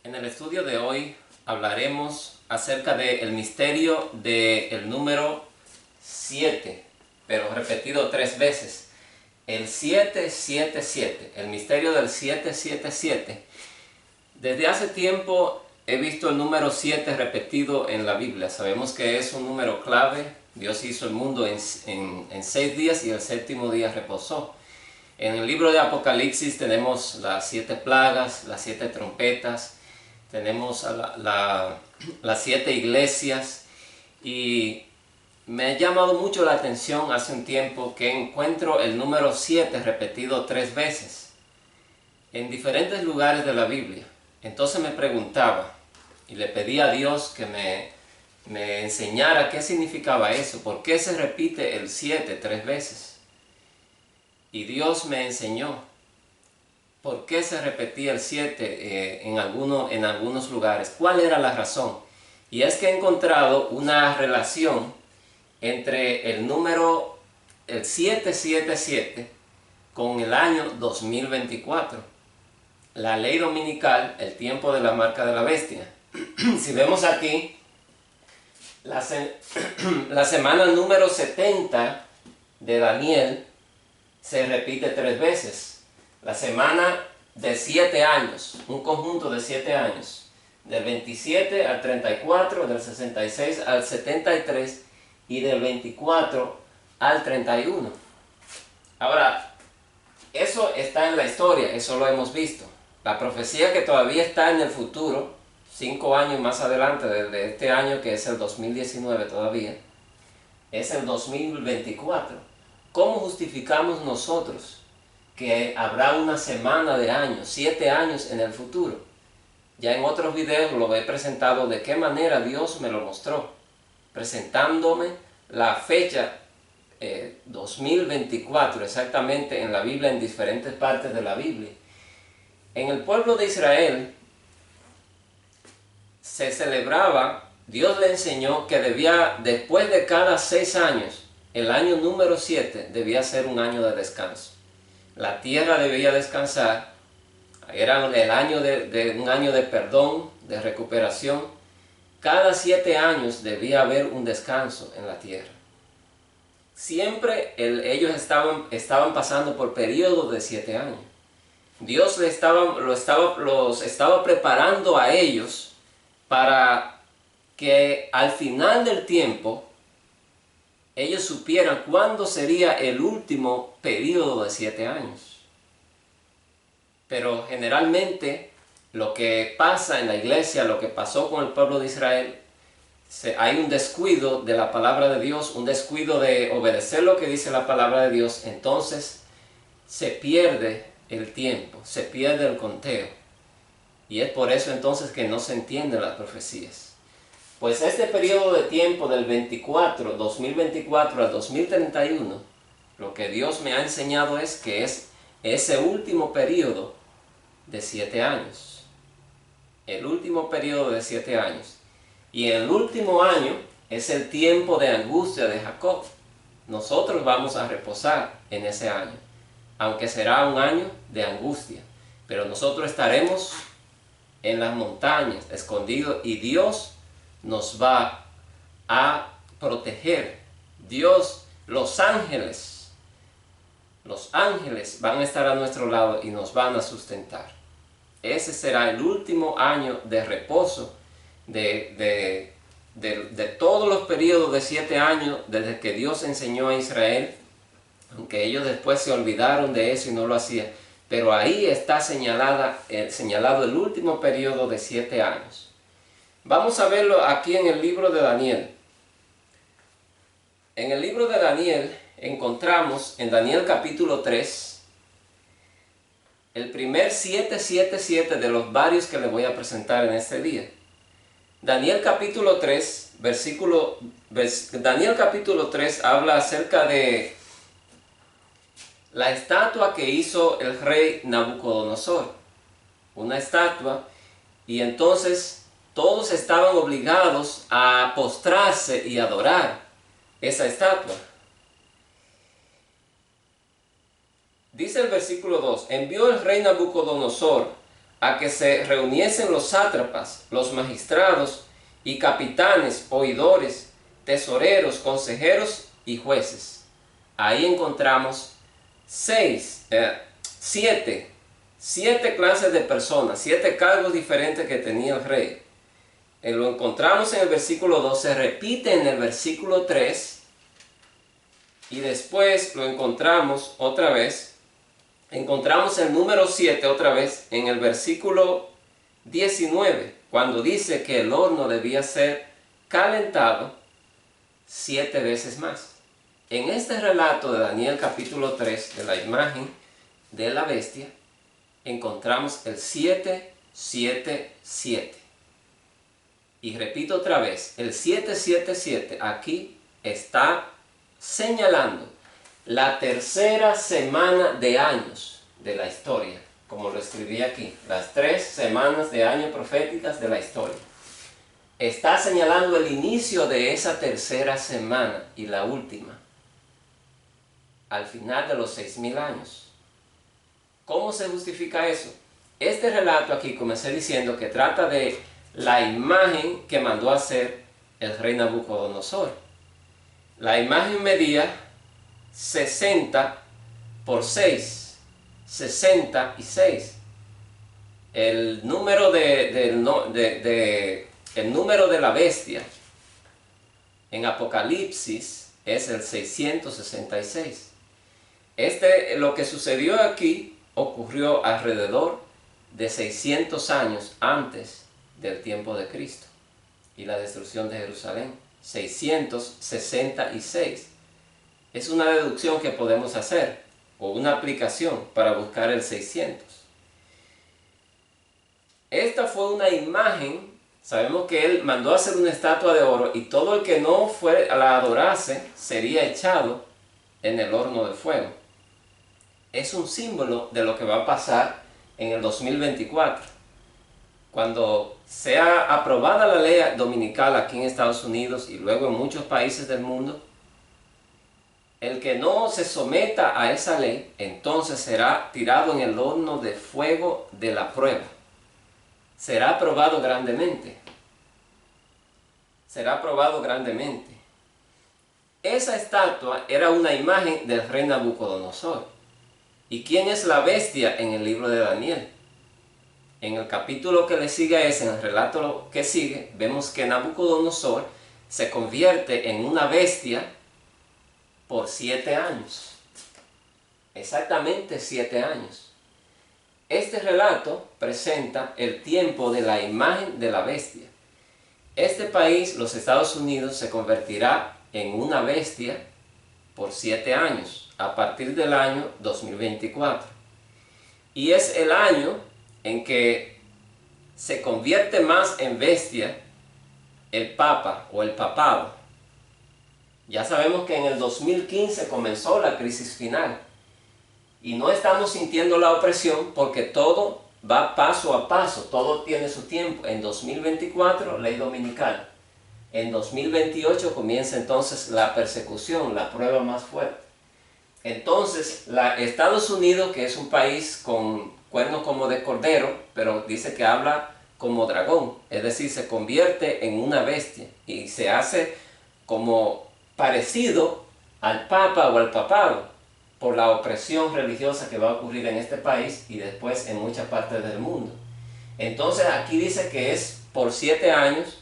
En el estudio de hoy hablaremos acerca del misterio del número 7, pero repetido 3 veces. El 777, el misterio del 777. Desde hace tiempo he visto el número 7 repetido en la Biblia. Sabemos que es un número clave. Dios hizo el mundo en 6 días y el séptimo día reposó. En el libro de Apocalipsis tenemos las 7 plagas, las 7 trompetas, tenemos las 7 iglesias, y me ha llamado mucho la atención hace un tiempo que encuentro el número 7 repetido 3 veces en diferentes lugares de la Biblia. Entonces me preguntaba y le pedí a Dios que me enseñara qué significaba eso, por qué se repite el 7 3 veces. Y Dios me enseñó por qué se repetía el 7 en algunos lugares, cuál era la razón. Y es que he encontrado una relación entre el número, el 777, con el año 2024. La ley dominical, el tiempo de la marca de la bestia. Si vemos aquí, la semana número 70 de Daniel se repite 3 veces. La semana de 7 años, un conjunto de 7 años, del 27 al 34, del 66 al 73 y del 24 al 31. Ahora, eso está en la historia, eso lo hemos visto. La profecía que todavía está en el futuro, 5 años más adelante de este año, que es el 2019 todavía, es el 2024. ¿Cómo justificamos nosotros que habrá una semana de años, 7 años en el futuro? Ya en otros videos lo he presentado de qué manera Dios me lo mostró, presentándome la fecha 2024 exactamente en la Biblia, en diferentes partes de la Biblia. En el pueblo de Israel se celebraba, Dios le enseñó que debía, después de cada 6 años, el año número 7 debía ser un año de descanso. La tierra debía descansar, era un año de perdón, de recuperación. Cada 7 años debía haber un descanso en la tierra. Siempre ellos estaban pasando por periodos de 7 años. Dios los estaba preparando a ellos para que al final del tiempo ellos supieran cuándo sería el último periodo de 7 años. Pero generalmente lo que pasa en la iglesia, lo que pasó con el pueblo de Israel, hay un descuido de la palabra de Dios, un descuido de obedecer lo que dice la palabra de Dios. Entonces se pierde el tiempo, se pierde el conteo. Y es por eso entonces que no se entienden las profecías. Pues este periodo de tiempo del 2024 al 2031, lo que Dios me ha enseñado es que es ese último periodo de 7 años. El último periodo de 7 años. Y el último año es el tiempo de angustia de Jacob. Nosotros vamos a reposar en ese año, aunque será un año de angustia. Pero nosotros estaremos en las montañas, escondidos, y Dios nos va a proteger. Dios, los ángeles van a estar a nuestro lado y nos van a sustentar. Ese será el último año de reposo de todos los periodos de 7 años desde que Dios enseñó a Israel, aunque ellos después se olvidaron de eso y no lo hacían. Pero ahí está señalado el último periodo de 7 años. Vamos a verlo aquí en el libro de Daniel. En el libro de Daniel encontramos en Daniel capítulo 3 el primer 777 de los varios que les voy a presentar en este día. Daniel capítulo 3, Daniel capítulo 3 habla acerca de la estatua que hizo el rey Nabucodonosor. Una estatua, y entonces todos estaban obligados a postrarse y adorar esa estatua. Dice el versículo 2: envió el rey Nabucodonosor a que se reuniesen los sátrapas, los magistrados y capitanes, oidores, tesoreros, consejeros y jueces. Ahí encontramos siete clases de personas, 7 cargos diferentes que tenía el rey. Lo encontramos en el versículo 2, se repite en el versículo 3, y después lo encontramos otra vez. Encontramos el número 7 otra vez en el versículo 19, cuando dice que el horno debía ser calentado 7 veces más. En este relato de Daniel capítulo 3, de la imagen de la bestia, encontramos el 777. Y repito otra vez, el 777 aquí está señalando la tercera semana de años de la historia, como lo escribí aquí, las 3 semanas de años proféticas de la historia. Está señalando el inicio de esa tercera semana y la última, al final de los 6.000 años. ¿Cómo se justifica eso? Este relato aquí, comencé diciendo que trata de la imagen que mandó a hacer el rey Nabucodonosor. La imagen medía 60 por 6, 66. El número el número de la bestia en Apocalipsis es el 666. Lo que sucedió aquí ocurrió alrededor de 600 años antes del tiempo de Cristo y la destrucción de Jerusalén. 666. Es una deducción que podemos hacer, o una aplicación para buscar el 600. Esta fue una imagen. Sabemos que él mandó a hacer una estatua de oro, y todo el que no la adorase sería echado en el horno de fuego. Es un símbolo de lo que va a pasar en el 2024. Cuando sea aprobada la ley dominical aquí en Estados Unidos y luego en muchos países del mundo, el que no se someta a esa ley, entonces será tirado en el horno de fuego de la prueba. Será aprobado grandemente. Será aprobado grandemente. Esa estatua era una imagen del rey Nabucodonosor. ¿Y quién es la bestia en el libro de Daniel? En el capítulo que le sigue a ese, en el relato que sigue, vemos que Nabucodonosor se convierte en una bestia por 7 años. Exactamente 7 años. Este relato presenta el tiempo de la imagen de la bestia. Este país, los Estados Unidos, se convertirá en una bestia por 7 años, a partir del año 2024. Y es el año en que se convierte más en bestia el Papa o el papado. Ya sabemos que en el 2015 comenzó la crisis final y no estamos sintiendo la opresión porque todo va paso a paso, todo tiene su tiempo. En 2024, ley dominical. En 2028 comienza entonces la persecución, la prueba más fuerte. Entonces, Estados Unidos, que es un país con cuernos como de cordero, pero dice que habla como dragón, es decir, se convierte en una bestia y se hace como parecido al Papa o al papado por la opresión religiosa que va a ocurrir en este país y después en muchas partes del mundo. Entonces aquí dice que es por 7 años,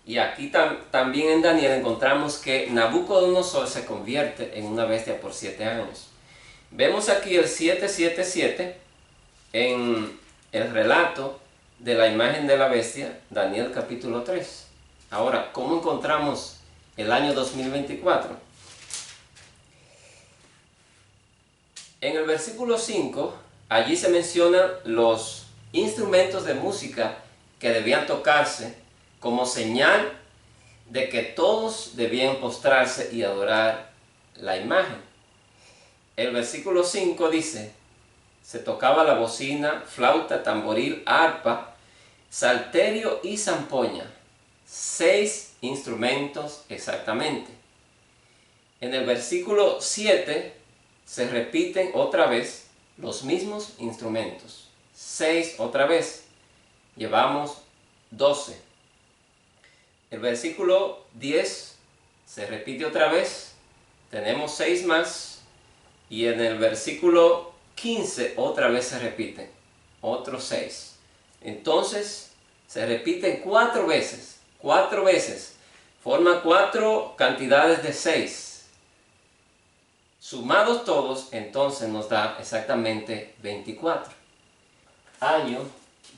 y aquí también en Daniel encontramos que Nabucodonosor se convierte en una bestia por 7 años. Vemos aquí el 777 en el relato de la imagen de la bestia, Daniel capítulo 3. Ahora, ¿cómo encontramos el año 2024? En el versículo 5, allí se mencionan los instrumentos de música que debían tocarse como señal de que todos debían postrarse y adorar la imagen. El versículo 5 dice: se tocaba la bocina, flauta, tamboril, arpa, salterio y zampoña. 6 instrumentos exactamente. En el versículo 7 se repiten otra vez los mismos instrumentos. 6 otra vez. Llevamos 12. El versículo 10 se repite otra vez. Tenemos 6 más. Y en el versículo 15 otra vez se repite. Otros 6. Entonces se repiten 4 veces. 4 veces. Forma 4 cantidades de 6. Sumados todos, entonces nos da exactamente 24. Año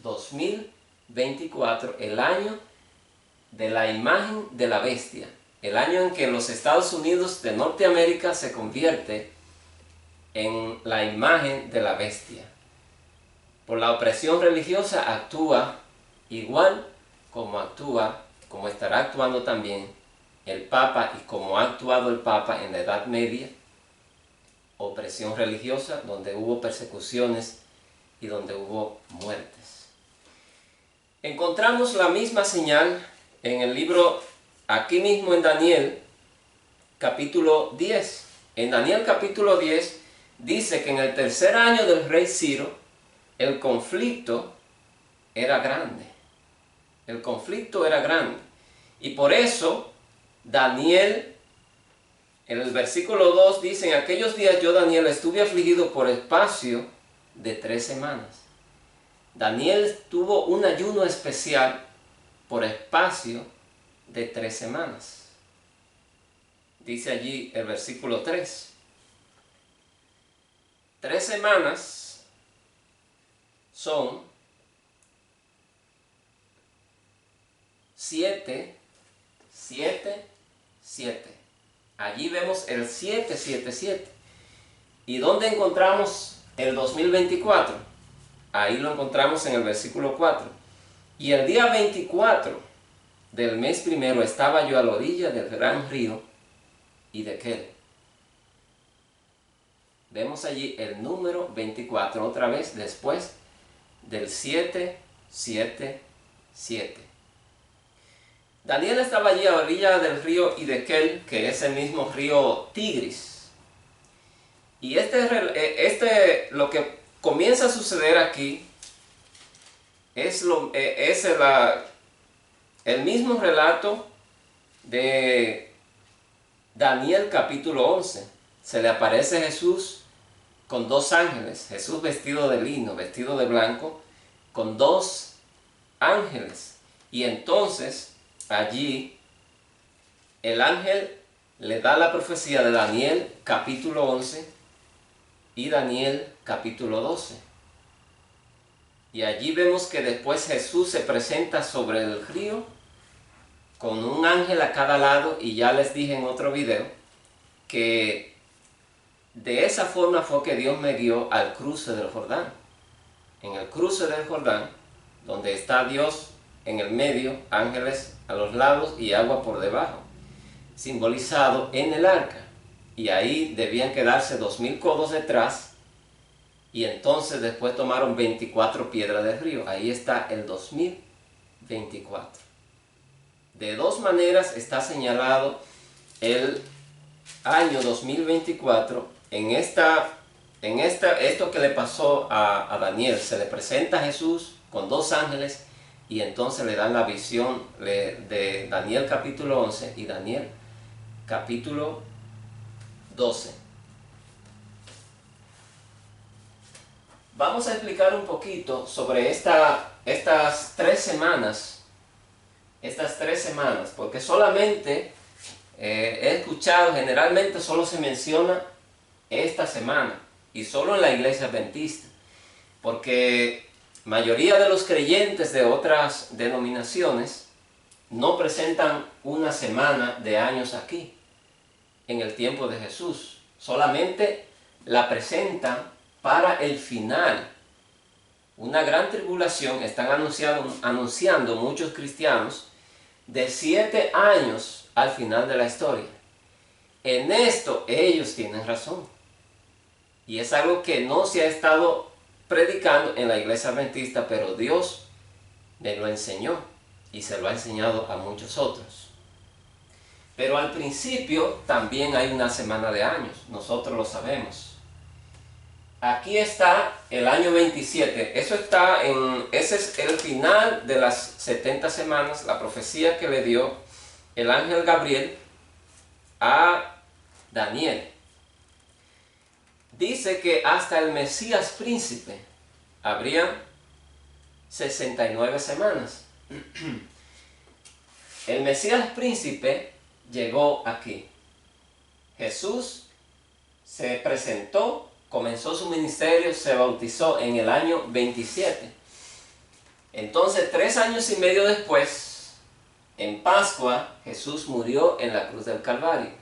2024, el año de la imagen de la bestia. El año en que los Estados Unidos de Norteamérica se convierte en la imagen de la bestia. Por la opresión religiosa actúa igual como estará actuando también el Papa y como ha actuado el Papa en la Edad Media. Opresión religiosa, donde hubo persecuciones y donde hubo muertes. Encontramos la misma señal en el libro, aquí mismo en Daniel, capítulo 10. En Daniel capítulo 10 dice que en el tercer año del rey Ciro, el conflicto era grande. El conflicto era grande. Y por eso, Daniel, en el versículo 2 dice, en aquellos días yo, Daniel, estuve afligido por espacio de 3 semanas. Daniel tuvo un ayuno especial por espacio de 3 semanas. Dice allí el versículo 3. 3 semanas son 7, 7, 7. Allí vemos el 777. ¿Y dónde encontramos el 2024? Ahí lo encontramos en el versículo 4. Y el día 24 del mes primero estaba yo a la orilla del gran río Hiddekel. Vemos allí el número 24 otra vez después del 777. Daniel estaba allí a la orilla del río Hiddekel, que es el mismo río Tigris. Y lo que comienza a suceder aquí es el mismo relato de Daniel capítulo 11. Se le aparece Jesús con 2 ángeles. Jesús vestido de lino, vestido de blanco, con 2 ángeles. Y entonces allí el ángel le da la profecía de Daniel capítulo 11 y Daniel capítulo 12. Y allí vemos que después Jesús se presenta sobre el río con un ángel a cada lado, y ya les dije en otro video que de esa forma fue que Dios me guió al cruce del Jordán. En el cruce del Jordán, donde está Dios en el medio, ángeles a los lados y agua por debajo, simbolizado en el arca. Y ahí debían quedarse 2000 codos detrás, y entonces después tomaron 24 piedras del río. Ahí está el 2024. De 2 maneras está señalado el año 2024 esto que le pasó a Daniel. Se le presenta a Jesús con 2 ángeles, y entonces le dan la visión de Daniel capítulo 11 y Daniel capítulo 12. Vamos a explicar un poquito sobre estas 3 semanas. Estas 3 semanas, porque solamente he escuchado, generalmente solo se menciona esta semana, y solo en la iglesia adventista, porque mayoría de los creyentes de otras denominaciones no presentan una semana de años aquí, en el tiempo de Jesús. Solamente la presentan para el final. Una gran tribulación están anunciando muchos cristianos de 7 años al final de la historia. En esto ellos tienen razón. Y es algo que no se ha estado predicando en la iglesia adventista, pero Dios me lo enseñó y se lo ha enseñado a muchos otros. Pero al principio también hay una semana de años, nosotros lo sabemos. aquí está el año 27. Ese es el final de las 70 semanas, la profecía que le dio el ángel Gabriel a Daniel. Dice que hasta el Mesías príncipe habrían 69 semanas. El Mesías príncipe llegó aquí. Jesús se presentó, comenzó su ministerio, se bautizó en el año 27. Entonces, 3 años y medio después, en Pascua, Jesús murió en la cruz del Calvario.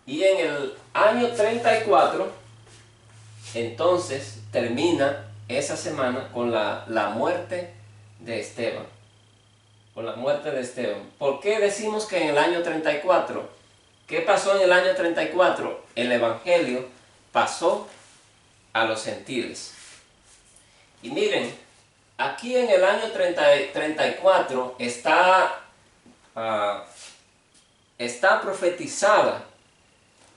Y en el año 34, entonces, termina esa semana con la muerte de Esteban. Con la muerte de Esteban. ¿Por qué decimos que en el año 34? ¿Qué pasó en el año 34? El Evangelio pasó a los gentiles. Y miren, aquí en el año 34 está profetizada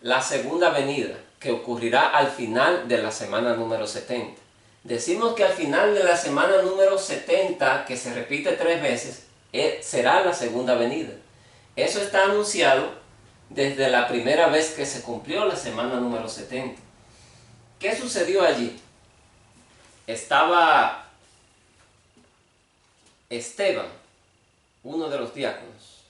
la segunda venida, que ocurrirá al final de la semana número 70. Decimos que al final de la semana número 70, que se repite 3 veces, será la segunda venida. Eso está anunciado desde la primera vez que se cumplió la semana número 70. ¿Qué sucedió allí? Estaba Esteban, uno de los diáconos.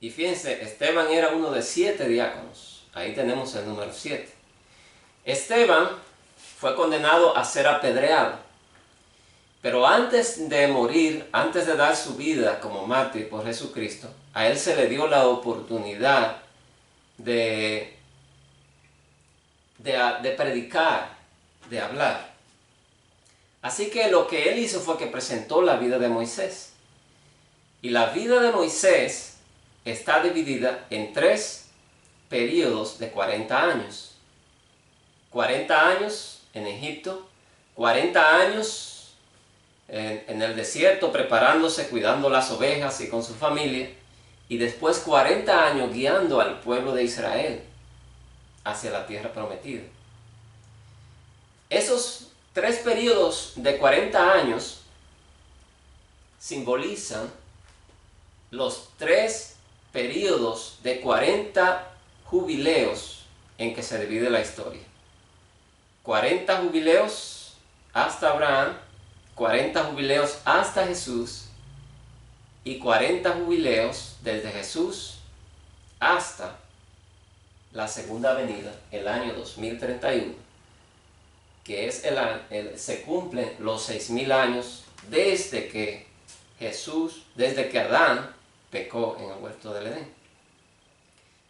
Y fíjense, Esteban era uno de 7 diáconos. Ahí tenemos el número 7. Esteban fue condenado a ser apedreado. Pero antes de morir, antes de dar su vida como mártir por Jesucristo, a él se le dio la oportunidad de predicar, de hablar. Así que lo que él hizo fue que presentó la vida de Moisés. Y la vida de Moisés está dividida en 3 periodos de 40 años. 40 años en Egipto, 40 años en el desierto preparándose, cuidando las ovejas y con su familia, y después 40 años guiando al pueblo de Israel hacia la tierra prometida. Esos 3 periodos de 40 años simbolizan los 3 periodos de 40 jubileos en que se divide la historia. 40 jubileos hasta Abraham, 40 jubileos hasta Jesús y 40 jubileos desde Jesús hasta la segunda venida, el año 2031, que es se cumplen los 6000 años desde que Adán pecó en el huerto del Edén.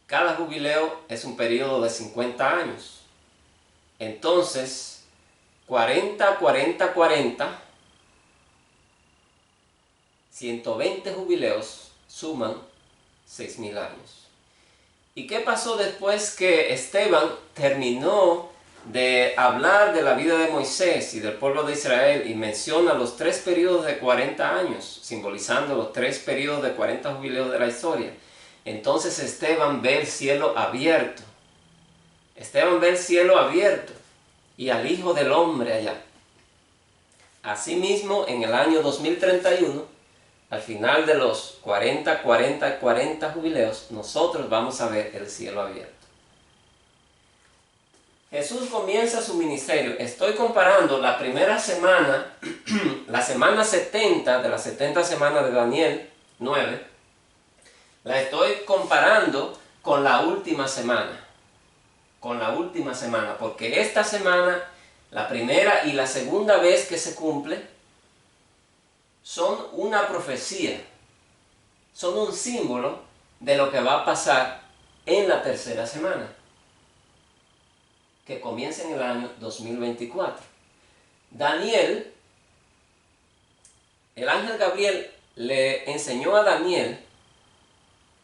Cada jubileo es un periodo de 50 años. Entonces, 40, 40, 40, 120 jubileos suman 6000 años. ¿Y qué pasó después que Esteban terminó de hablar de la vida de Moisés y del pueblo de Israel y menciona los 3 periodos de 40 años, simbolizando los 3 periodos de 40 jubileos de la historia? Entonces Esteban ve el cielo abierto. Esteban ve el cielo abierto y al Hijo del Hombre allá. Asimismo, en el año 2031, al final de los 40, 40, 40 jubileos, nosotros vamos a ver el cielo abierto. Jesús comienza su ministerio. Estoy comparando la primera semana, la semana 70 de las 70 semanas de Daniel 9, la estoy comparando con la última semana. Con la última semana, porque esta semana, la primera y la segunda vez que se cumple, son una profecía, son un símbolo de lo que va a pasar en la tercera semana, que comienza en el año 2024. Daniel, el ángel Gabriel le enseñó a Daniel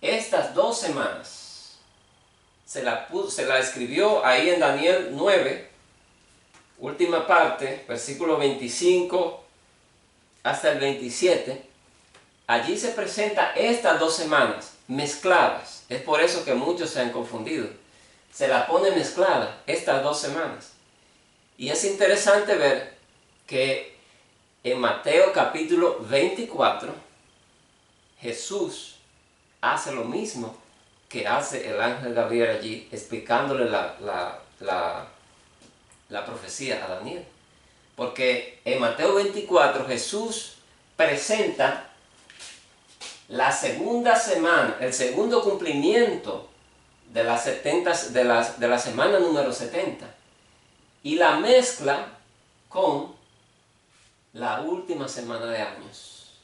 estas 2 semanas. Se la escribió ahí en Daniel 9, última parte, versículo 25 hasta el 27. Allí se presenta estas 2 semanas mezcladas. Es por eso que muchos se han confundido. Se la pone mezclada estas 2 semanas. Y es interesante ver que en Mateo capítulo 24, Jesús hace lo mismo que hace el ángel Gabriel allí, explicándole la profecía a Daniel. Porque en Mateo 24 Jesús presenta la segunda semana, el segundo cumplimiento de la semana número 70. Y la mezcla con la última semana de años,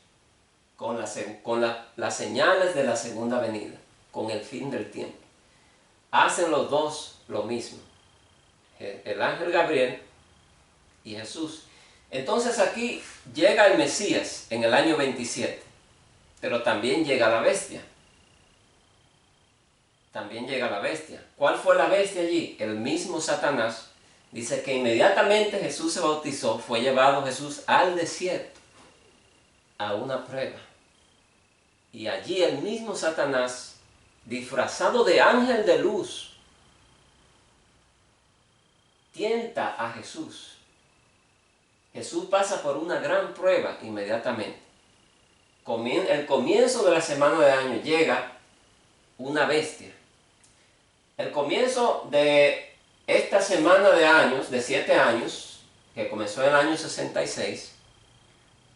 con las señales de la segunda venida, con el fin del tiempo. Hacen los dos lo mismo, el ángel Gabriel y Jesús. Entonces aquí llega el Mesías en el año 27, pero también llega la bestia. También llega la bestia. ¿Cuál fue la bestia allí? El mismo Satanás. Dice que inmediatamente Jesús se bautizó, fue llevado Jesús al desierto a una prueba. Y allí el mismo Satanás, disfrazado de ángel de luz, tienta a Jesús. Jesús pasa por una gran prueba inmediatamente. El comienzo de la semana de año llega una bestia. El comienzo de esta semana de años, de 7 años, que comenzó en el año 66,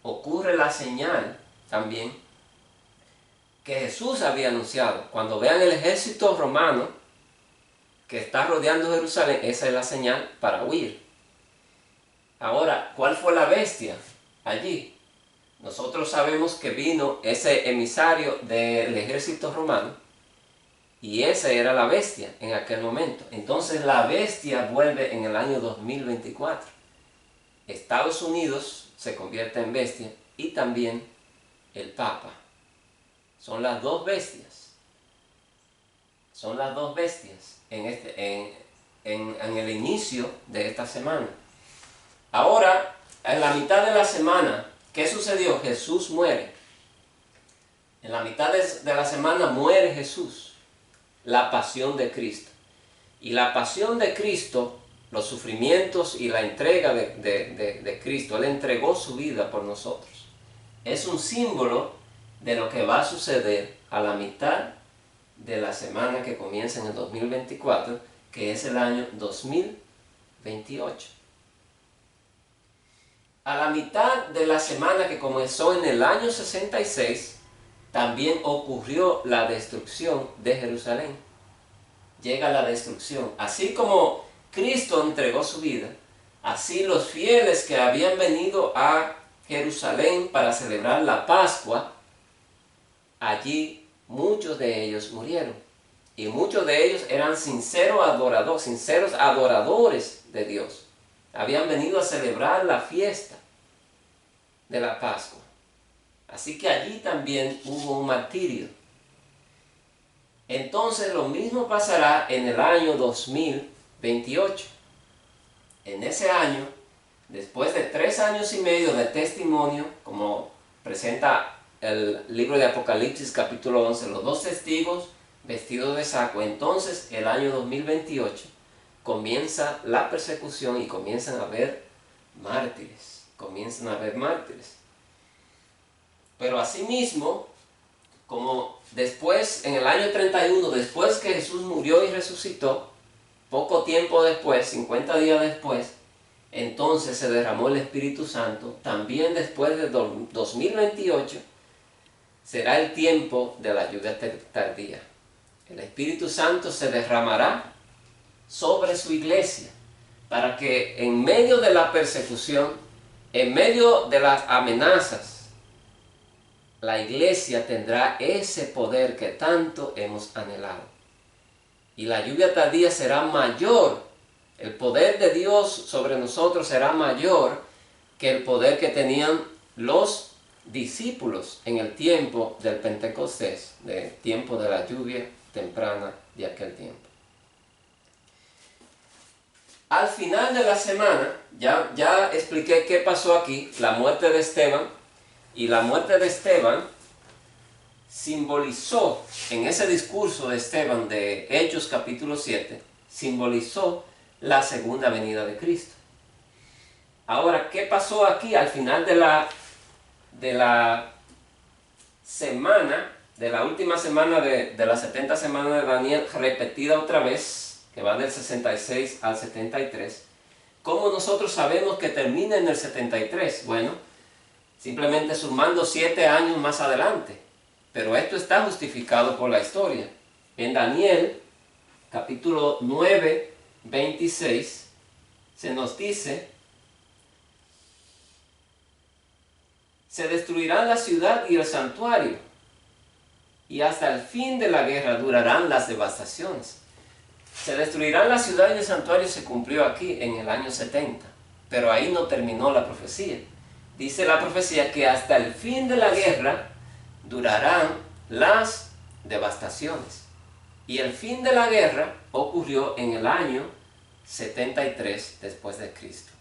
ocurre la señal también que Jesús había anunciado. Cuando vean el ejército romano que está rodeando Jerusalén, esa es la señal para huir. Ahora, ¿cuál fue la bestia allí? Nosotros sabemos que vino ese emisario del ejército romano y esa era la bestia en aquel momento. Entonces la bestia vuelve en el año 2024. Estados Unidos se convierte en bestia y también el Papa. Son las dos bestias. Son las dos bestias en el inicio de esta semana. Ahora, en la mitad de la semana, ¿qué sucedió? Jesús muere. En la mitad de la semana muere Jesús. La pasión de Cristo. Y la pasión de Cristo, los sufrimientos y la entrega de Cristo, Él entregó su vida por nosotros. Es un símbolo de lo que va a suceder a la mitad de la semana que comienza en el 2024, que es el año 2028. A la mitad de la semana que comenzó en el año 66, también ocurrió la destrucción de Jerusalén. Llega la destrucción. Así como Cristo entregó su vida, así los fieles que habían venido a Jerusalén para celebrar la Pascua, allí muchos de ellos murieron. Y muchos de ellos eran sinceros adoradores de Dios. Habían venido a celebrar la fiesta de la Pascua. Así que allí también hubo un martirio. Entonces lo mismo pasará en el año 2028. En ese año, después de 3 años y medio de testimonio, como presenta el libro de Apocalipsis capítulo 11, los 2 testigos vestidos de saco, entonces el año 2028 comienza la persecución y comienzan a haber mártires. Pero asimismo, como después, en el año 31, después que Jesús murió y resucitó, poco tiempo después, 50 días después, entonces se derramó el Espíritu Santo. También después de 2028 será el tiempo de la lluvia tardía. El Espíritu Santo se derramará sobre su iglesia para que en medio de la persecución, en medio de las amenazas, la iglesia tendrá ese poder que tanto hemos anhelado. Y la lluvia tardía será mayor. El poder de Dios sobre nosotros será mayor que el poder que tenían los discípulos en el tiempo del Pentecostés, del tiempo de la lluvia temprana de aquel tiempo. Al final de la semana, ya expliqué qué pasó aquí, la muerte de Esteban. Y la muerte de Esteban simbolizó, en ese discurso de Esteban de Hechos capítulo 7, simbolizó la segunda venida de Cristo. Ahora, ¿qué pasó aquí al final de la semana, de la última semana de las 70 semanas de Daniel, repetida otra vez, que va del 66 al 73? ¿Cómo nosotros sabemos que termina en el 73? Bueno, simplemente sumando 7 años más adelante. Pero esto está justificado por la historia. En Daniel, capítulo 9, 26, se nos dice: se destruirán la ciudad y el santuario, y hasta el fin de la guerra durarán las devastaciones. Se destruirán la ciudad y el santuario se cumplió aquí en el año 70, pero ahí no terminó la profecía. Dice la profecía que hasta el fin de la guerra durarán las devastaciones. Y el fin de la guerra ocurrió en el año 73 después de Cristo.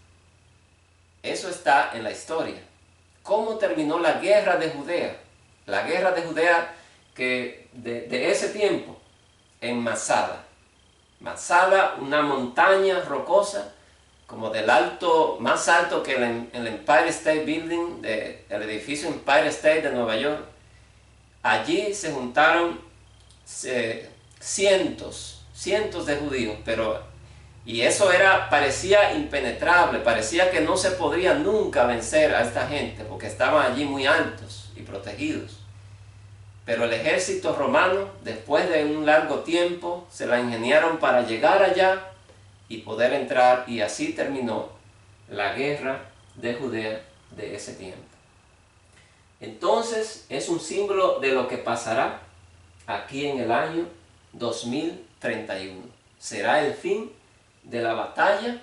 Eso está en la historia. ¿Cómo terminó la guerra de Judea? La guerra de Judea que de ese tiempo, en Masada. Masada, una montaña rocosa, como del alto, más alto que el Empire State Building, el edificio Empire State de Nueva York. Allí se juntaron cientos de judíos, y eso parecía impenetrable, parecía que no se podría nunca vencer a esta gente, porque estaban allí muy altos y protegidos. Pero el ejército romano, después de un largo tiempo, se la ingeniaron para llegar allá y poder entrar, y así terminó la guerra de Judea de ese tiempo. Entonces, es un símbolo de lo que pasará aquí en el año 2031. Será el fin de la batalla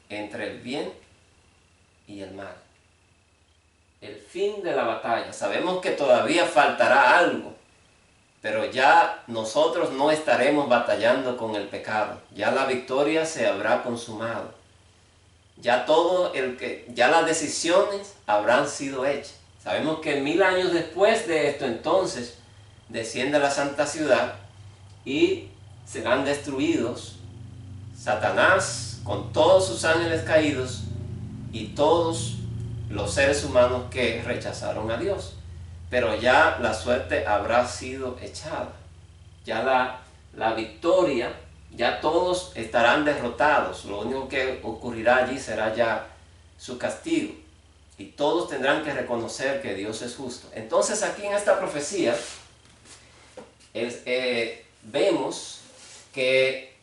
entre el bien y el mal. El fin de la batalla. Sabemos que todavía faltará algo, pero ya nosotros no estaremos batallando con el pecado. Ya la victoria se habrá consumado. Ya ya las decisiones habrán sido hechas. Sabemos que 1000 años después de esto, entonces, desciende la Santa Ciudad y serán destruidos Satanás con todos sus ángeles caídos y todos los seres humanos que rechazaron a Dios. Pero ya la suerte habrá sido echada. Ya la victoria, ya todos estarán derrotados. Lo único que ocurrirá allí será ya su castigo. Y todos tendrán que reconocer que Dios es justo. Entonces aquí en esta profecía vemos que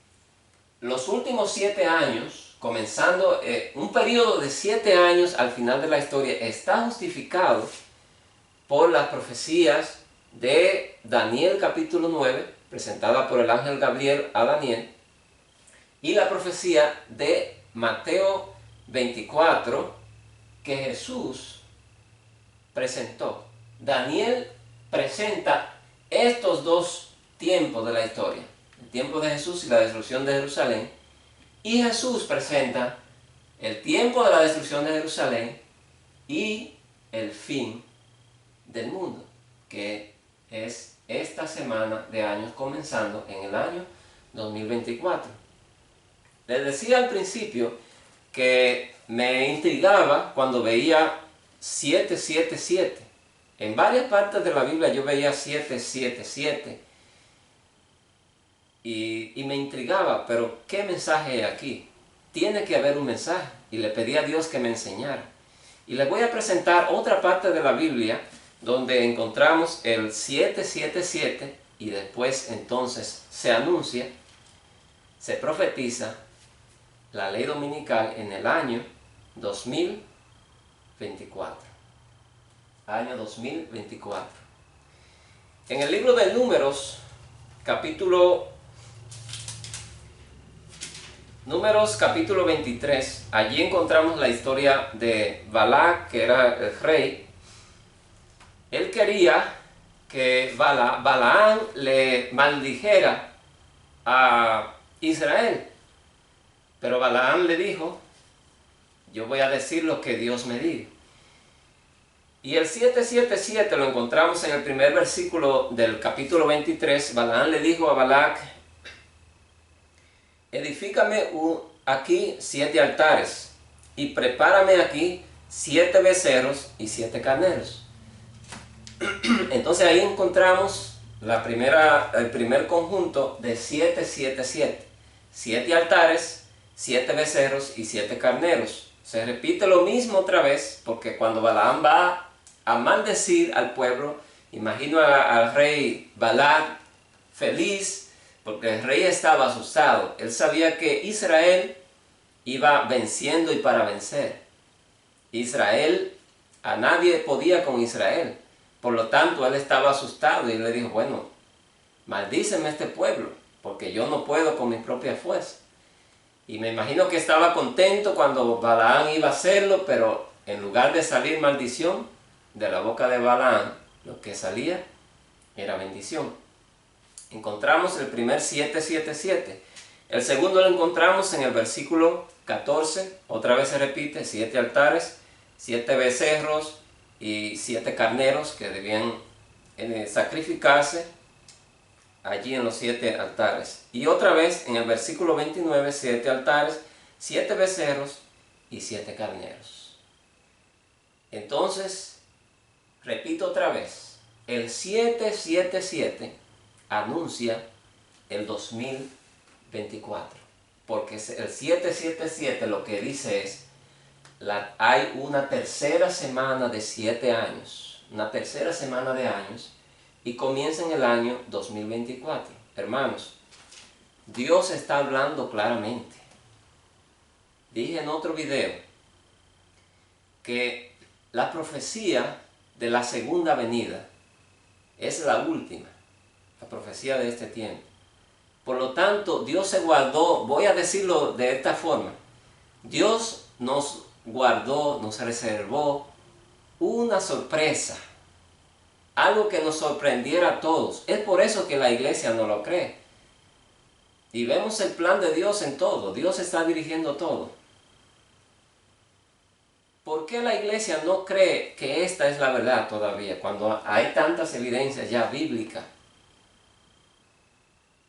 los últimos 7 años, comenzando un periodo de 7 años al final de la historia, está justificado por las profecías de Daniel capítulo 9, presentada por el ángel Gabriel a Daniel, y la profecía de Mateo 24, que Jesús presentó. Daniel presenta estos dos tiempos de la historia, el tiempo de Jesús y la destrucción de Jerusalén, y Jesús presenta el tiempo de la destrucción de Jerusalén y el fin del mundo, que es esta semana de años comenzando en el año 2024. Les decía al principio que me intrigaba cuando veía 777. En varias partes de la Biblia yo veía 777 y me intrigaba, pero ¿qué mensaje hay aquí? Tiene que haber un mensaje, y le pedí a Dios que me enseñara. Y les voy a presentar otra parte de la Biblia donde encontramos el 777 y después entonces se anuncia, se profetiza la ley dominical en el año 2024. Año 2024. En el libro de Números, capítulo 23, allí encontramos la historia de Balac, que era el rey. Él quería que Balaam le maldijera a Israel. Pero Balaam le dijo: yo voy a decir lo que Dios me diga. Y el 777 lo encontramos en el primer versículo del capítulo 23. Balaam le dijo a Balac: edifícame aquí 7 altares. y prepárame aquí 7 becerros y 7 carneros. Entonces ahí encontramos el primer conjunto de 7, 7, 7. 7 altares, 7 becerros y 7 carneros. Se repite lo mismo otra vez, porque cuando Balaam va a maldecir al pueblo, imagino al rey Balac feliz, porque el rey estaba asustado. Él sabía que Israel iba venciendo y para vencer. Israel, a nadie podía con Israel. Por lo tanto, él estaba asustado y le dijo, bueno, maldíceme este pueblo, porque yo no puedo con mis propias fuerzas. Y me imagino que estaba contento cuando Balaam iba a hacerlo, pero en lugar de salir maldición de la boca de Balaam, lo que salía era bendición. Encontramos el primer 777. El segundo lo encontramos en el versículo 14. Otra vez se repite, 7 altares, 7 becerros y 7 carneros que debían sacrificarse allí en los 7 altares. Y otra vez en el versículo 29, 7 altares, 7 becerros y 7 carneros. Entonces, repito otra vez, el 777 anuncia el 2024. Porque el 777 lo que dice es, hay una tercera semana de 7 años, una tercera semana de años, y comienza en el año 2024. Hermanos, Dios está hablando claramente. Dije en otro video que la profecía de la segunda venida es la última, la profecía de este tiempo. Por lo tanto, Dios se guardó, voy a decirlo de esta forma, Dios nos guardó, nos reservó una sorpresa, algo que nos sorprendiera a todos. Es por eso que la iglesia no lo cree. Y vemos el plan de Dios en todo. Dios está dirigiendo todo. ¿Por qué la iglesia no cree que esta es la verdad todavía, cuando hay tantas evidencias ya bíblicas?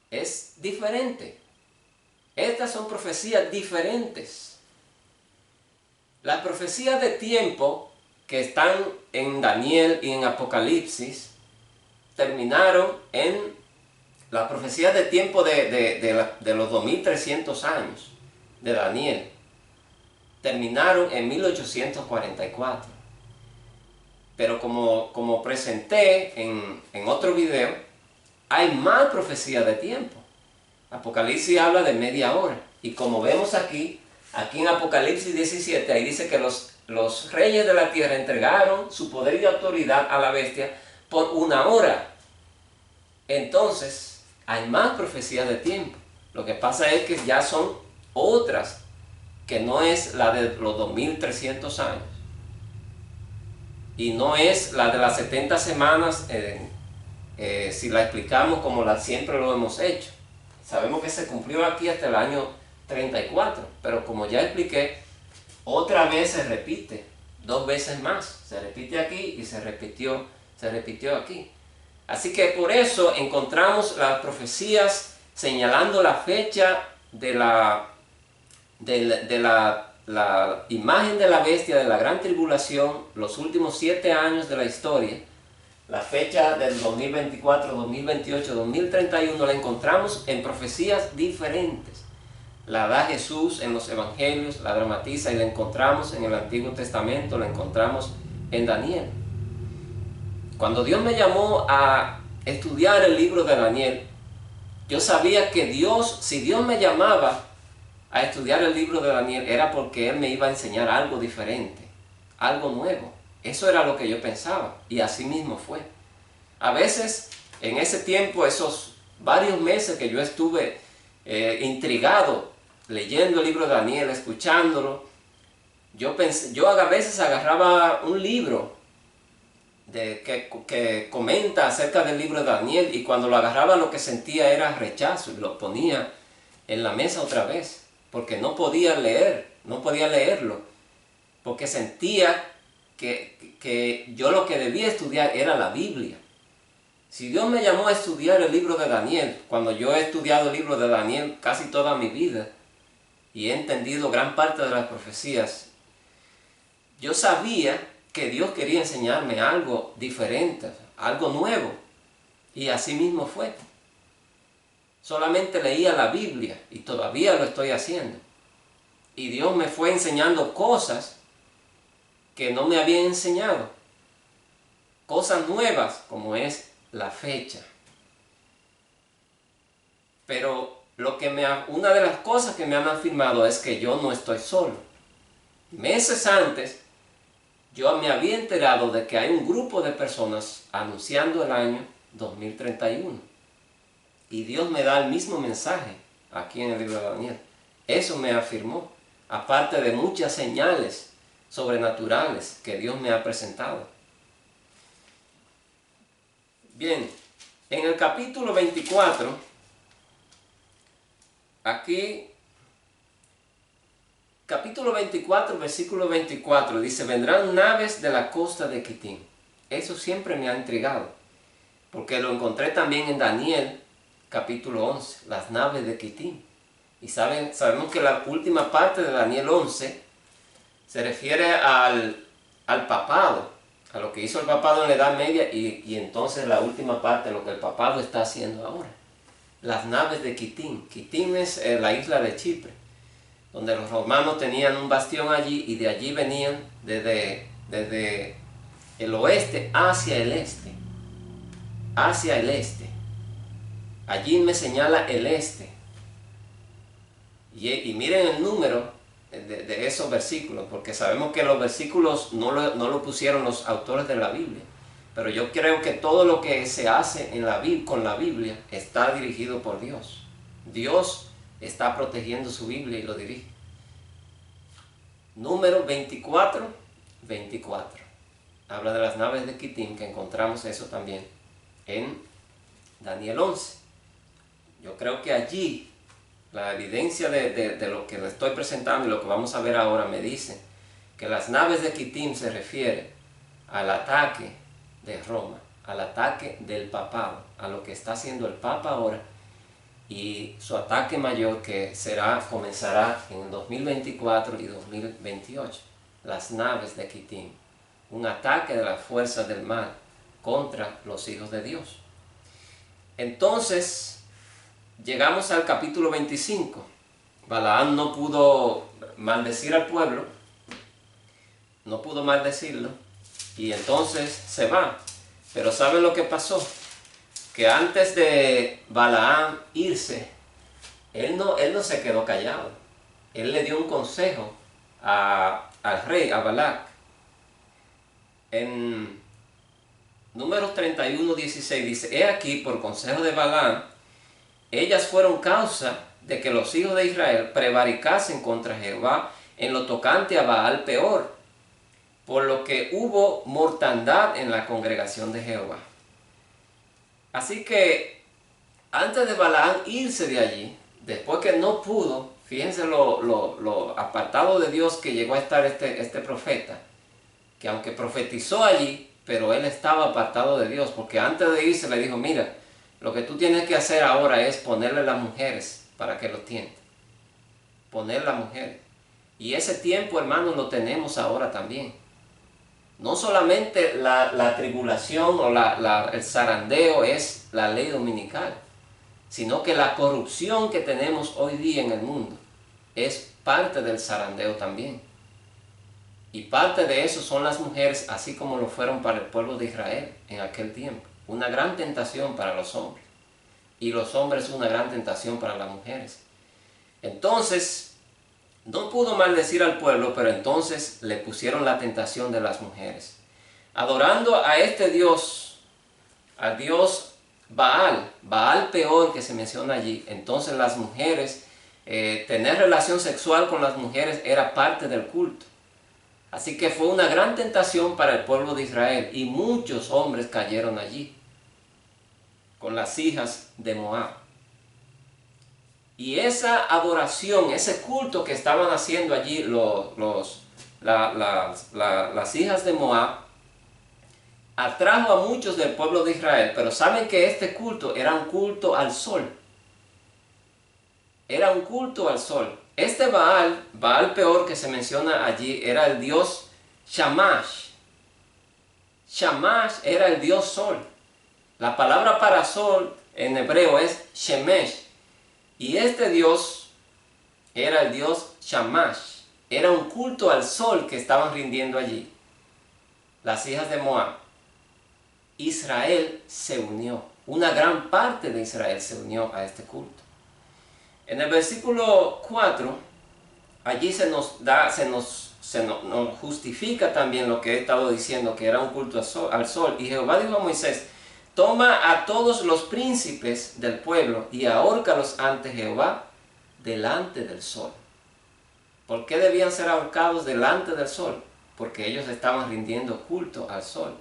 Es diferente. Estas son profecías diferentes. Las profecías de tiempo que están en Daniel y en Apocalipsis terminaron en la profecía de tiempo de los 2300 años de Daniel. Terminaron en 1844. Pero como presenté en otro video, hay más profecía de tiempo. Apocalipsis habla de media hora. Y como vemos aquí en Apocalipsis 17, ahí dice que los reyes de la tierra entregaron su poder y autoridad a la bestia por 1 hora. Entonces, hay más profecías de tiempo. Lo que pasa es que ya son otras, que no es la de los 2300 años. Y no es la de las 70 semanas, si la explicamos como siempre lo hemos hecho. Sabemos que se cumplió aquí hasta el año 34, pero como ya expliqué, otra vez se repite, 2 veces más. Se repite aquí y se repitió aquí. Así que por eso encontramos las profecías señalando la fecha de la imagen de la bestia, de la gran tribulación, los últimos 7 años de la historia. La fecha del 2024, 2028, 2031 la encontramos en profecías diferentes. La da Jesús en los evangelios, la dramatiza y la encontramos en el Antiguo Testamento, la encontramos en Daniel. Cuando Dios me llamó a estudiar el libro de Daniel, yo sabía que si Dios me llamaba a estudiar el libro de Daniel, era porque Él me iba a enseñar algo diferente, algo nuevo. Eso era lo que yo pensaba, y así mismo fue. A veces, en ese tiempo, esos varios meses que yo estuve intrigado, leyendo el libro de Daniel, escuchándolo, yo a veces agarraba un libro que comenta acerca del libro de Daniel, y cuando lo agarraba lo que sentía era rechazo, y lo ponía en la mesa otra vez, porque no podía leerlo, porque sentía que yo lo que debía estudiar era la Biblia. Si Dios me llamó a estudiar el libro de Daniel, cuando yo he estudiado el libro de Daniel casi toda mi vida, y he entendido gran parte de las profecías, yo sabía que Dios quería enseñarme algo diferente, algo nuevo. Y así mismo fue. Solamente leía la Biblia y todavía lo estoy haciendo. Y Dios me fue enseñando cosas que no me habían enseñado. Cosas nuevas como es la fecha. Pero una de las cosas que me han afirmado es que yo no estoy solo. Meses antes, yo me había enterado de que hay un grupo de personas anunciando el año 2031. Y Dios me da el mismo mensaje aquí en el libro de Daniel. Eso me afirmó, aparte de muchas señales sobrenaturales que Dios me ha presentado. Bien, en el capítulo 24, aquí, capítulo 24, versículo 24, dice, vendrán naves de la costa de Quitim. Eso siempre me ha intrigado, porque lo encontré también en Daniel, capítulo 11, las naves de Quitim. Y sabemos que la última parte de Daniel 11 se refiere al papado, a lo que hizo el papado en la Edad Media y entonces la última parte, lo que el papado está haciendo ahora. Las naves de Quitim. Quitim es la isla de Chipre, donde los romanos tenían un bastión allí y de allí venían desde el oeste hacia el este. Hacia el este. Allí me señala el este. Y miren el número de esos versículos, porque sabemos que los versículos no lo pusieron los autores de la Biblia. Pero yo creo que todo lo que se hace con la Biblia está dirigido por Dios. Dios está protegiendo su Biblia y lo dirige. Número 24, 24. Habla de las naves de Quitim, que encontramos eso también en Daniel 11. Yo creo que allí la evidencia de lo que le estoy presentando y lo que vamos a ver ahora me dice que las naves de Quitim se refiere al ataque de Roma, al ataque del papado, a lo que está haciendo el Papa ahora y su ataque mayor que comenzará en el 2024 y 2028. Las naves de Quitim, un ataque de las fuerzas del mal contra los hijos de Dios. Entonces, llegamos al capítulo 25. Balaam no pudo maldecir al pueblo, no pudo maldecirlo, y entonces se va. Pero ¿saben lo que pasó? Que antes de Balaam irse, él no se quedó callado. Él le dio un consejo al rey, a Balac. En Números 31, 16 dice, he aquí, por consejo de Balaam, ellas fueron causa de que los hijos de Israel prevaricasen contra Jehová en lo tocante a Baal peor, por lo que hubo mortandad en la congregación de Jehová. Así que antes de Balaam irse de allí, después que no pudo, fíjense lo apartado de Dios que llegó a estar este profeta, que aunque profetizó allí, pero él estaba apartado de Dios, porque antes de irse le dijo, mira, lo que tú tienes que hacer ahora es ponerle las mujeres para que lo tienten. Poner las mujeres. Y ese tiempo, hermanos, lo tenemos ahora también. No solamente la tribulación o el zarandeo es la ley dominical, sino que la corrupción que tenemos hoy día en el mundo es parte del zarandeo también. Y parte de eso son las mujeres, así como lo fueron para el pueblo de Israel en aquel tiempo. Una gran tentación para los hombres. Y los hombres una gran tentación para las mujeres. Entonces, no pudo maldecir al pueblo, pero entonces le pusieron la tentación de las mujeres. Adorando a este Dios, al Dios Baal peor que se menciona allí. Entonces las mujeres, tener relación sexual con las mujeres era parte del culto. Así que fue una gran tentación para el pueblo de Israel y muchos hombres cayeron allí con las hijas de Moab. Y esa adoración, ese culto que estaban haciendo allí las hijas de Moab, atrajo a muchos del pueblo de Israel, pero saben que este culto era un culto al sol. Era un culto al sol. Este Baal peor que se menciona allí, era el dios Shamash. Shamash era el dios sol. La palabra para sol en hebreo es Shemesh. Y este dios era el dios Shamash. Era un culto al sol que estaban rindiendo allí las hijas de Moab. Israel se unió. Una gran parte de Israel se unió a este culto. En el versículo 4, allí nos justifica también lo que he estado diciendo, que era un culto al sol. Y Jehová dijo a Moisés: toma a todos los príncipes del pueblo y ahórcalos ante Jehová delante del sol. ¿Por qué debían ser ahorcados delante del sol? Porque ellos estaban rindiendo culto al sol.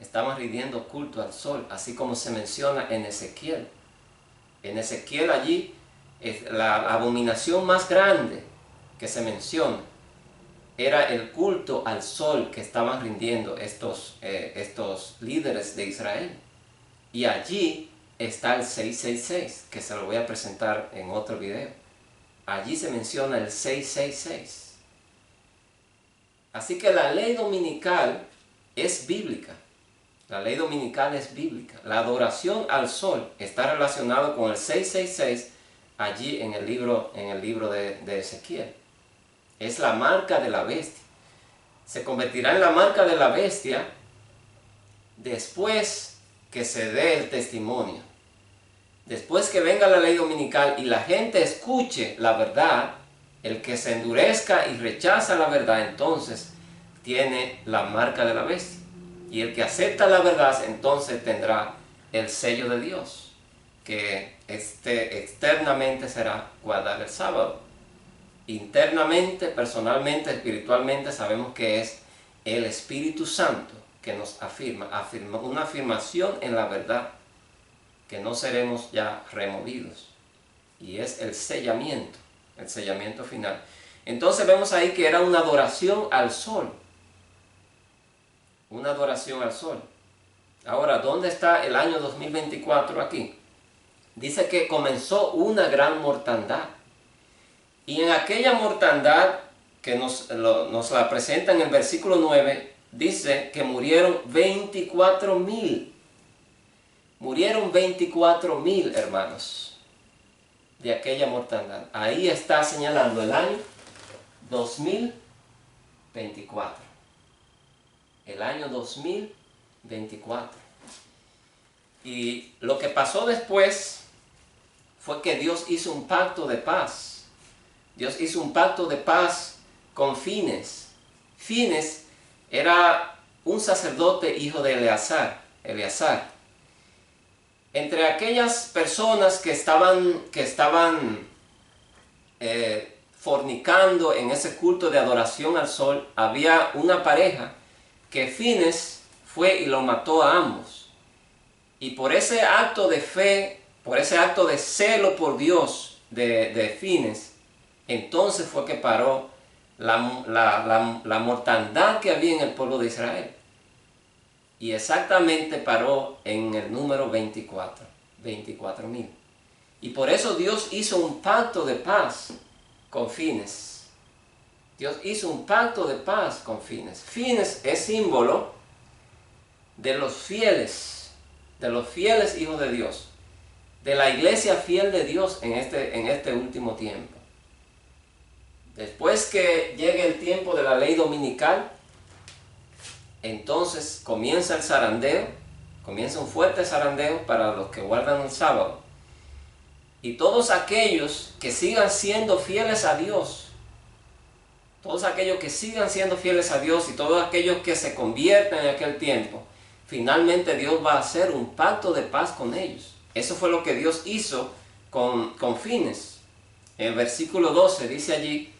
Estaban rindiendo culto al sol, así como se menciona en Ezequiel. En Ezequiel allí es la abominación más grande que se menciona. Era el culto al sol que estaban rindiendo estos líderes de Israel. Y allí está el 666, que se lo voy a presentar en otro video. Allí se menciona el 666. Así que la ley dominical es bíblica. La ley dominical es bíblica. La adoración al sol está relacionado con el 666 allí en el libro de Ezequiel. Es la marca de la bestia. Se convertirá en la marca de la bestia después que se dé el testimonio. Después que venga la ley dominical y la gente escuche la verdad, el que se endurezca y rechaza la verdad, entonces tiene la marca de la bestia. Y el que acepta la verdad, entonces tendrá el sello de Dios, que externamente será guardar el sábado. Internamente, personalmente, espiritualmente, sabemos que es el Espíritu Santo que nos afirma una afirmación en la verdad, que no seremos ya removidos. Y es el sellamiento final. Entonces vemos ahí que era una adoración al sol. Una adoración al sol. Ahora, ¿dónde está el año 2024 aquí? Dice que comenzó una gran mortandad. Y en aquella mortandad que nos la presenta en el versículo 9, dice que murieron 24,000. Murieron 24,000 hermanos de aquella mortandad. Ahí está señalando el año 2024. El año 2024. Y lo que pasó después fue que Dios hizo un pacto de paz. Dios hizo un pacto de paz con Fines. Fines era un sacerdote hijo de Eleazar. Entre aquellas personas que estaban fornicando en ese culto de adoración al sol, había una pareja que Fines fue y lo mató a ambos. Y por ese acto de fe, por ese acto de celo por Dios de Fines, entonces fue que paró la mortandad que había en el pueblo de Israel. Y exactamente paró en el número 24,000. Y por eso Dios hizo un pacto de paz con Fines. Dios hizo un pacto de paz con Fines. Fines es símbolo de los fieles hijos de Dios, de la iglesia fiel de Dios en este último tiempo. Después que llegue el tiempo de la ley dominical, entonces comienza el zarandeo, comienza un fuerte zarandeo para los que guardan el sábado. Y todos aquellos que sigan siendo fieles a Dios, todos aquellos que sigan siendo fieles a Dios y todos aquellos que se conviertan en aquel tiempo, finalmente Dios va a hacer un pacto de paz con ellos. Eso fue lo que Dios hizo con Fines. En el versículo 12 dice allí: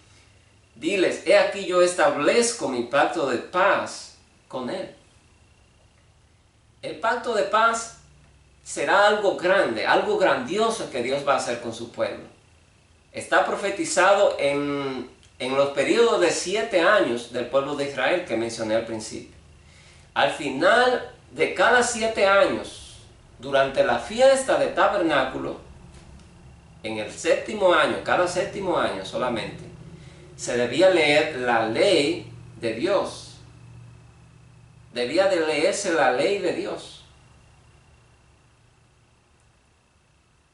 diles, he aquí yo establezco mi pacto de paz con él. El pacto de paz será algo grande, algo grandioso que Dios va a hacer con su pueblo. Está profetizado en los periodos de 7 años del pueblo de Israel que mencioné al principio. Al final de cada 7 años, durante la fiesta de tabernáculo, en el 7º año, cada 7º año solamente, se debía leer la ley de Dios. Debía de leerse la ley de Dios.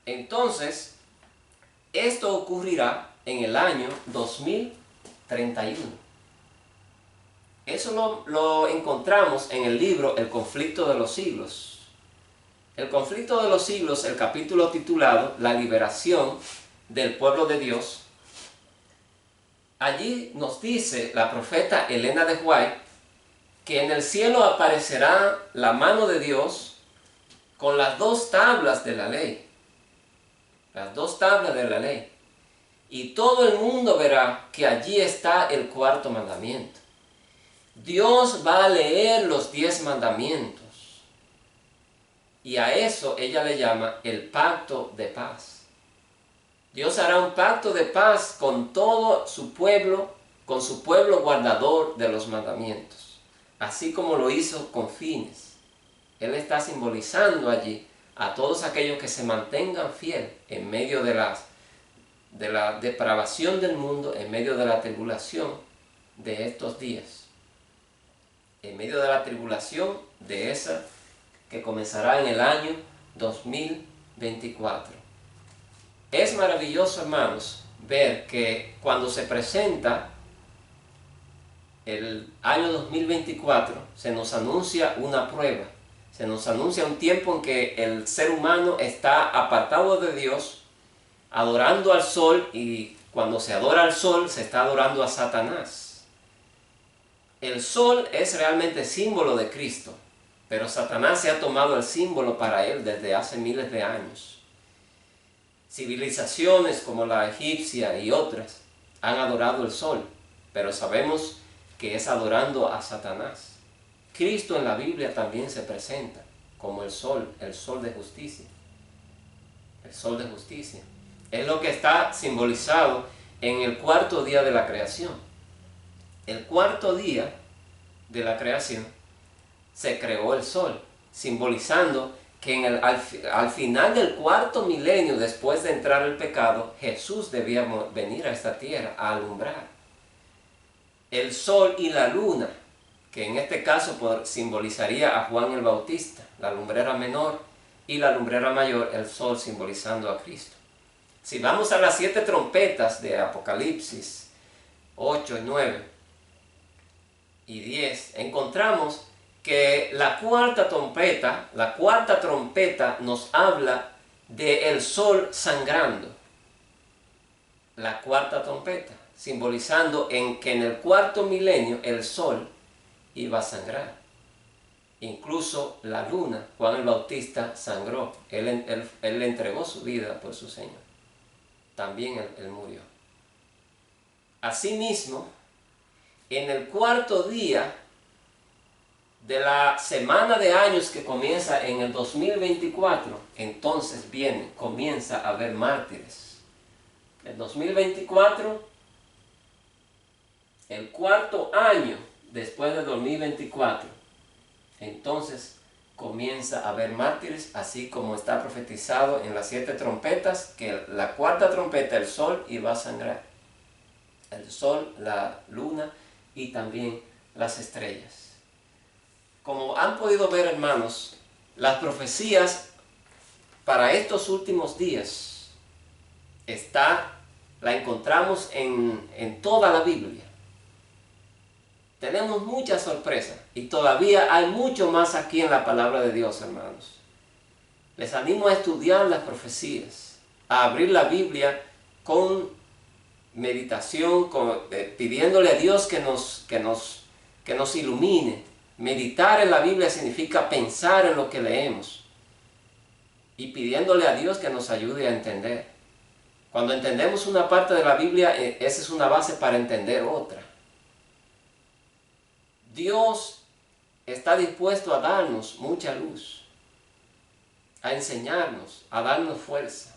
Entonces, esto ocurrirá en el año 2031. Eso lo encontramos en el libro El conflicto de los siglos. El conflicto de los siglos, el capítulo titulado La liberación del pueblo de Dios. Allí nos dice la profeta Elena de White que en el cielo aparecerá la mano de Dios con las dos tablas de la ley. Las dos tablas de la ley. Y todo el mundo verá que allí está el cuarto mandamiento. Dios va a leer los 10 mandamientos. Y a eso ella le llama el pacto de paz. Dios hará un pacto de paz con todo su pueblo, con su pueblo guardador de los mandamientos. Así como lo hizo con Fines. Él está simbolizando allí a todos aquellos que se mantengan fiel en medio de la depravación del mundo, en medio de la tribulación de estos días. En medio de la tribulación de esa que comenzará en el año 2024. Es maravilloso, hermanos, ver que cuando se presenta el año 2024, se nos anuncia una prueba. Se nos anuncia un tiempo en que el ser humano está apartado de Dios, adorando al sol, y cuando se adora al sol, se está adorando a Satanás. El sol es realmente símbolo de Cristo, pero Satanás se ha tomado el símbolo para él desde hace miles de años. Civilizaciones como la egipcia y otras han adorado el sol, pero sabemos que es adorando a Satanás. Cristo en la Biblia también se presenta como el sol de justicia. El sol de justicia. Es lo que está simbolizado en el cuarto día de la creación. El cuarto día de la creación se creó el sol, simbolizando que al final del cuarto milenio, después de entrar el pecado, Jesús debía venir a esta tierra a alumbrar. El sol y la luna, que en este caso simbolizaría a Juan el Bautista, la lumbrera menor, y la lumbrera mayor, el sol, simbolizando a Cristo. Si vamos a las 7 trompetas de Apocalipsis 8 y 9 y 10, encontramos que la cuarta trompeta nos habla del sol sangrando. La cuarta trompeta, simbolizando que en el cuarto milenio el sol iba a sangrar. Incluso la luna, Juan el Bautista sangró. Él le entregó su vida por su Señor. También él murió. Asimismo, en el cuarto día de la semana de años que comienza en el 2024, entonces comienza a haber mártires. El 2024, el cuarto año después del 2024, entonces comienza a haber mártires, así como está profetizado en las 7 trompetas, que la cuarta trompeta, el sol, iba a sangrar. El sol, la luna y también las estrellas. Como han podido ver, hermanos, las profecías para estos últimos días la encontramos en toda la Biblia. Tenemos muchas sorpresas y todavía hay mucho más aquí en la palabra de Dios, hermanos. Les animo a estudiar las profecías, a abrir la Biblia con meditación, pidiéndole a Dios que nos ilumine. Meditar en la Biblia significa pensar en lo que leemos y pidiéndole a Dios que nos ayude a entender. Cuando entendemos una parte de la Biblia, esa es una base para entender otra. Dios está dispuesto a darnos mucha luz, a enseñarnos, a darnos fuerza.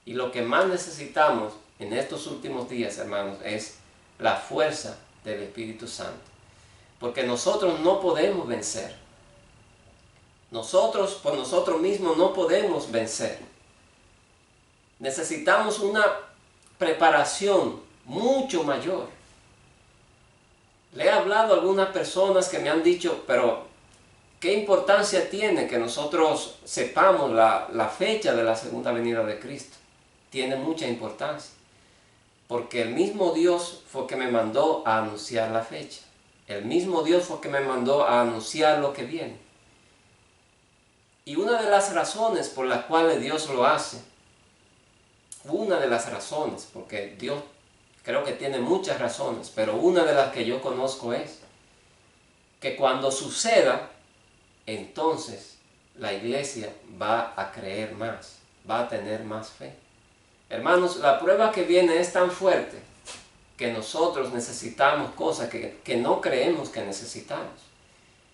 Y lo que más necesitamos en estos últimos días, hermanos, es la fuerza del Espíritu Santo. Porque nosotros no podemos vencer. Nosotros por nosotros mismos no podemos vencer. Necesitamos una preparación mucho mayor. Le he hablado a algunas personas que me han dicho, pero ¿qué importancia tiene que nosotros sepamos la fecha de la segunda venida de Cristo? Tiene mucha importancia, porque el mismo Dios fue que me mandó a anunciar la fecha. El mismo Dios fue que me mandó a anunciar lo que viene. Y una de las razones por las cuales Dios lo hace, una de las razones, porque Dios creo que tiene muchas razones, pero una de las que yo conozco es que cuando suceda, entonces la iglesia va a creer más, va a tener más fe. Hermanos, la prueba que viene es tan fuerte que nosotros necesitamos cosas que no creemos que necesitamos.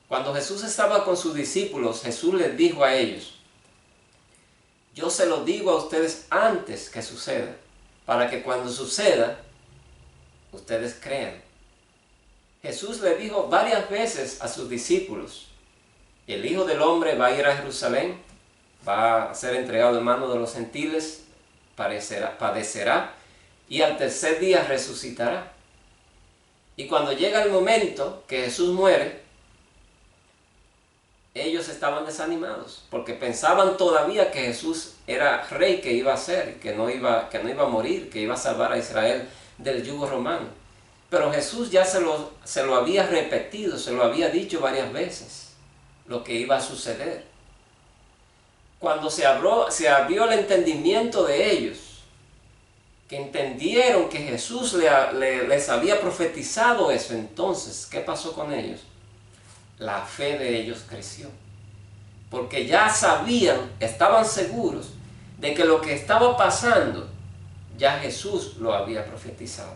Cuando Jesús estaba con sus discípulos, Jesús les dijo a ellos, yo se lo digo a ustedes antes que suceda, para que cuando suceda, ustedes crean. Jesús le dijo varias veces a sus discípulos, el Hijo del Hombre va a ir a Jerusalén, va a ser entregado en manos de los gentiles, padecerá y al tercer día resucitará. Y cuando llega el momento que Jesús muere, ellos estaban desanimados, porque pensaban todavía que Jesús era rey que iba a ser, que no iba a morir, que iba a salvar a Israel del yugo romano. Pero Jesús ya se lo había repetido, se lo había dicho varias veces, lo que iba a suceder. Cuando se abrió el entendimiento de ellos, que entendieron que Jesús les había profetizado eso, entonces, ¿qué pasó con ellos? La fe de ellos creció. Porque ya sabían, estaban seguros de que lo que estaba pasando, ya Jesús lo había profetizado.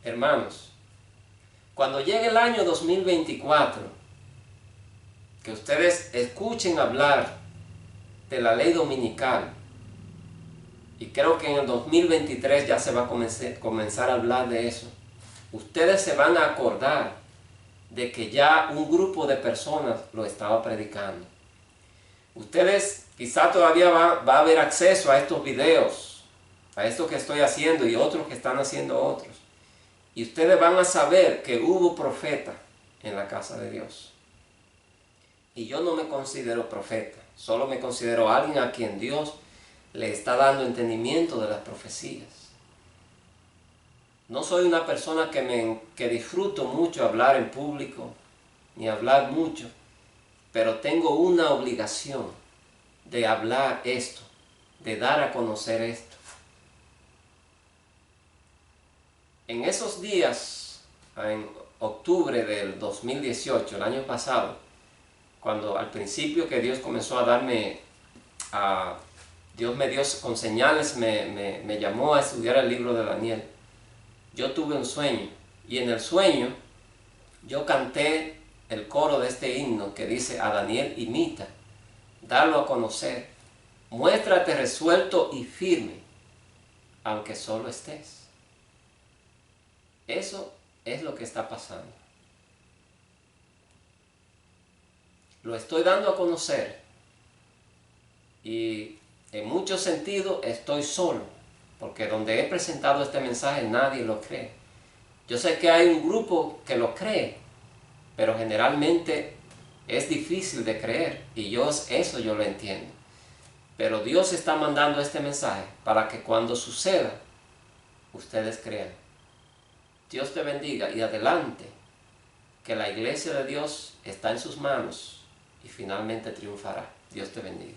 Hermanos, cuando llegue el año 2024, que ustedes escuchen hablar de la ley dominical, y creo que en el 2023 ya se va a comenzar a hablar de eso, ustedes se van a acordar de que ya un grupo de personas lo estaba predicando. Ustedes quizá todavía va a haber acceso a estos videos, a esto que estoy haciendo y otros que están haciendo otros. Y ustedes van a saber que hubo profeta en la casa de Dios. Y yo no me considero profeta, solo me considero alguien a quien Dios le está dando entendimiento de las profecías. No soy una persona que disfruto mucho hablar en público, ni hablar mucho, pero tengo una obligación de hablar esto, de dar a conocer esto. En esos días, en octubre del 2018, el año pasado, cuando al principio que Dios comenzó a darme, Dios me dio con señales, me llamó a estudiar el libro de Daniel. Yo tuve un sueño, y en el sueño yo canté el coro de este himno que dice: a Daniel imita, dalo a conocer, muéstrate resuelto y firme, aunque solo estés. Eso es lo que está pasando. Lo estoy dando a conocer y en muchos sentidos estoy solo, porque donde he presentado este mensaje nadie lo cree. Yo sé que hay un grupo que lo cree, pero generalmente es difícil de creer y eso yo lo entiendo. Pero Dios está mandando este mensaje para que cuando suceda, ustedes crean. Dios te bendiga y adelante, que la iglesia de Dios está en sus manos y finalmente triunfará. Dios te bendiga.